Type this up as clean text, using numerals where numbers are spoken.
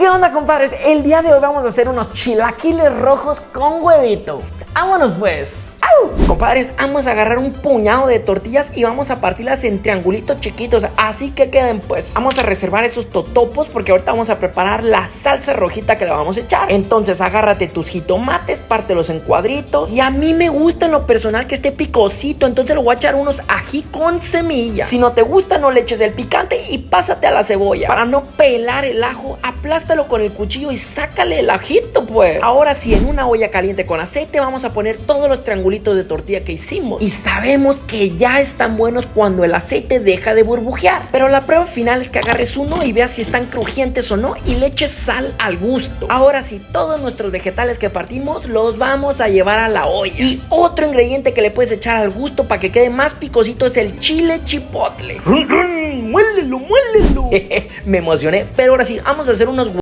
¿Qué onda, compadres? El día de hoy vamos a hacer unos chilaquiles rojos con huevito. ¡Vámonos pues! ¡Au! Compadres, vamos a agarrar un puñado de tortillas y vamos a partirlas en triangulitos chiquitos, así que queden pues. Vamos a reservar esos totopos porque ahorita vamos a preparar la salsa rojita que le vamos a echar. Entonces agárrate tus jitomates, pártelos en cuadritos. Y a mí me gusta en lo personal que esté picosito, entonces le voy a echar unos ají con semilla. Si no te gusta, no le eches el picante y pásate a la cebolla. Para no pelar el ajo, aplástalo con el cuchillo y sácale el ajito pues. Ahora sí, en una olla caliente con aceite vamos a poner todos los triangulitos de tortilla que hicimos y sabemos que ya están buenos cuando el aceite deja de burbujear, pero la prueba final es que agarres uno y veas si están crujientes o no y le eches sal al gusto. Ahora sí, todos nuestros vegetales que partimos los vamos a llevar a la olla. Y otro ingrediente que le puedes echar al gusto para que quede más picosito es el chile chipotle. ¡Muélelo, muélelo! Me emocioné, pero ahora sí, vamos a hacer unos